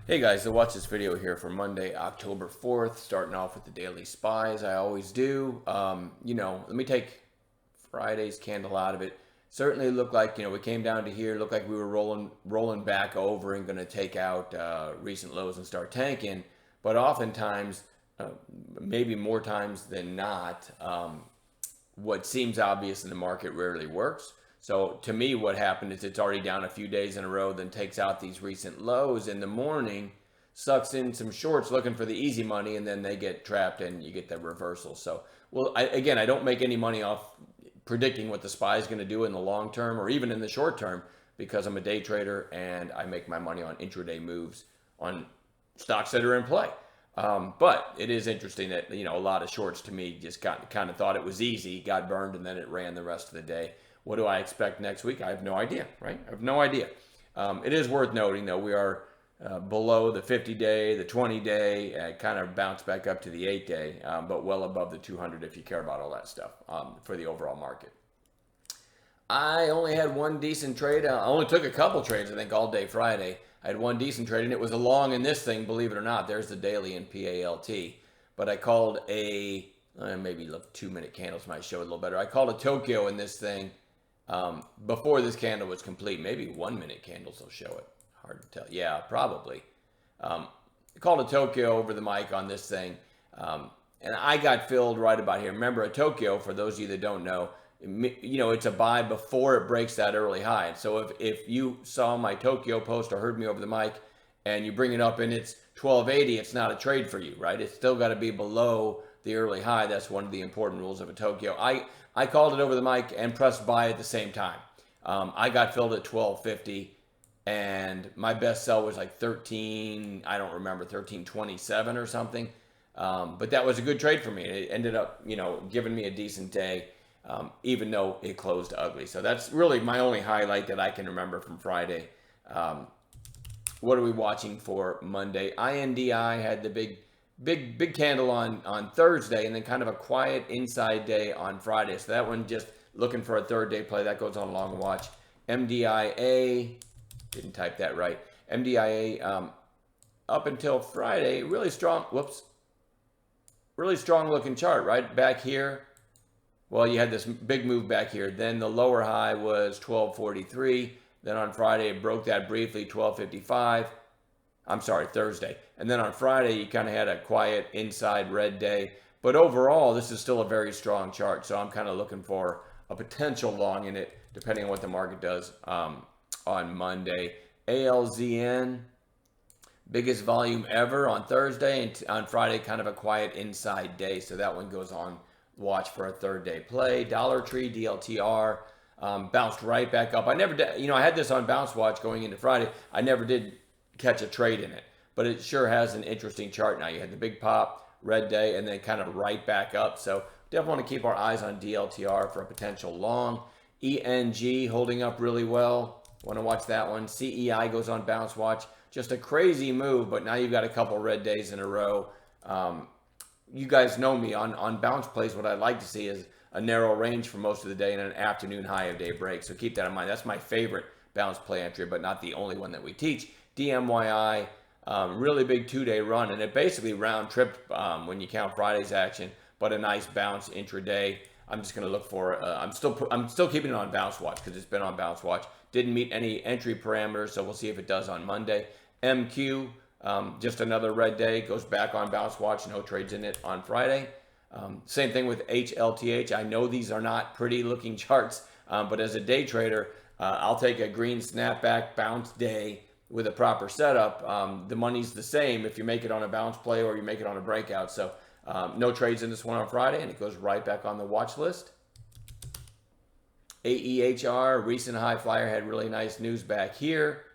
Hey guys, so watch this video here for Monday, October 4th, starting off with the daily SPY as I always do. Let me take Friday's candle out of it. Certainly looked like, we came down to here, looked like we were rolling back over and going to take out recent lows and start tanking. But oftentimes, maybe more times than not, what seems obvious in the market rarely works. So to me, what happened is it's already down a few days in a row, then takes out these recent lows in the morning, sucks in some shorts looking for the easy money, and then they get trapped and you get the reversal. So, I don't make any money off predicting what the SPY is going to do in the long term or even in the short term because I'm a day trader and I make my money on intraday moves on stocks that are in play. But it is interesting that, a lot of shorts to me just kind of thought it was easy, got burned, and then it ran the rest of the day. What do I expect next week? I have no idea, right? I have no idea. It is worth noting, though, we are below the 50-day, the 20-day, kind of bounce back up to the 8-day, but well above the 200 if you care about all that stuff for the overall market. I only had one decent trade. I only took a couple trades, I think, all day Friday. I had one decent trade, and it was a long in this thing, believe it or not. There's the daily in PALT. But I called maybe look 2-minute candles might show it a little better. I called a Tokyo in this thing before this candle was complete. Maybe 1-minute candles will show it. Hard to tell. Yeah, probably. I called a Tokyo over the mic on this thing, and I got filled right about here. Remember, a Tokyo, for those of you that don't know, it's a buy before it breaks that early high. So if you saw my Tokyo post or heard me over the mic and you bring it up and it's 1280, it's not a trade for you, right? It's still got to be below the early high. That's one of the important rules of a Tokyo. I called it over the mic and pressed buy at the same time. I got filled at 1250 and my best sell was like 1327 or something. But that was a good trade for me. It ended up, giving me a decent day. Even though it closed ugly. So that's really my only highlight that I can remember from Friday. What are we watching for Monday? INDI had the big candle on Thursday and then kind of a quiet inside day on Friday. So that one just looking for a third day play. That goes on long watch. MDIA, didn't type that right. MDIA up until Friday, really strong looking chart, right? Back here. Well, you had this big move back here. Then the lower high was 1243. Then on Friday, it broke that briefly, 1255. I'm sorry, Thursday. And then on Friday, you kind of had a quiet inside red day. But overall, this is still a very strong chart. So I'm kind of looking for a potential long in it, depending on what the market does on Monday. ALZN, biggest volume ever on Thursday. And on Friday, kind of a quiet inside day. So that one goes on watch for a third day play. Dollar Tree, DLTR, bounced right back up. I never did, I had this on bounce watch going into Friday. I never did catch a trade in it, but it sure has an interesting chart now. You had the big pop, red day, and then kind of right back up. So definitely want to keep our eyes on DLTR for a potential long. ENG holding up really well. Want to watch that one. CEI goes on bounce watch. Just a crazy move, but now you've got a couple red days in a row. You guys know me on bounce plays. What I'd like to see is a narrow range for most of the day and an afternoon high of day break. So keep that in mind. That's my favorite bounce play entry, but not the only one that we teach. DMYI, really big 2-day run, and it basically round tripped when you count Friday's action, but a nice bounce intraday. I'm just going to look for. I'm still keeping it on bounce watch because it's been on bounce watch. Didn't meet any entry parameters, so we'll see if it does on Monday. MQ. Just another red day, goes back on bounce watch, no trades in it on Friday. Same thing with HLTH. I know these are not pretty looking charts, but as a day trader, I'll take a green snapback bounce day with a proper setup. The money's the same if you make it on a bounce play or you make it on a breakout. So no trades in this one on Friday, and it goes right back on the watch list. AEHR, recent high flyer, had really nice news back here.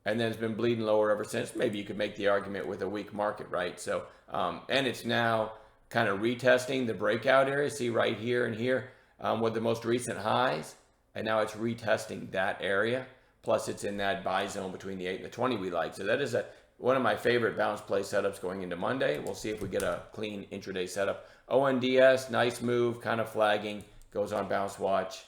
And then it's been bleeding lower ever since. Maybe you could make the argument with a weak market, right? So, and it's now kind of retesting the breakout area. See right here and here with the most recent highs. And now it's retesting that area. Plus it's in that buy zone between the 8 and the 20 we like. So that is one of my favorite bounce play setups going into Monday. We'll see if we get a clean intraday setup. ONDS, nice move, kind of flagging. Goes on bounce watch.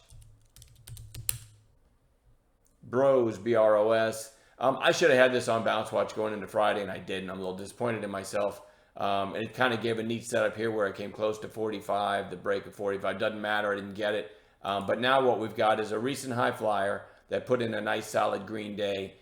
Bros, BROS. I should have had this on Bounce Watch going into Friday, and I didn't. I'm a little disappointed in myself. And it kind of gave a neat setup here where I came close to 45, the break of 45. Doesn't matter, I didn't get it. But now what we've got is a recent high flyer that put in a nice solid green day.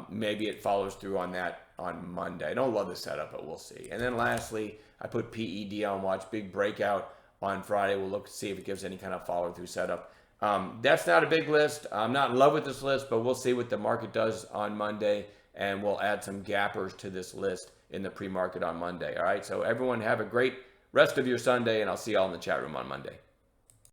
Maybe it follows through on that on Monday. I don't love the setup, but we'll see. And then lastly, I put PED on watch. Big breakout on Friday. We'll look to see if it gives any kind of follow through setup. That's not a big list. I'm not in love with this list, but we'll see what the market does on Monday, and we'll add some gappers to this list in the pre-market on Monday. All right, so everyone have a great rest of your Sunday, and I'll see you all in the chat room on Monday.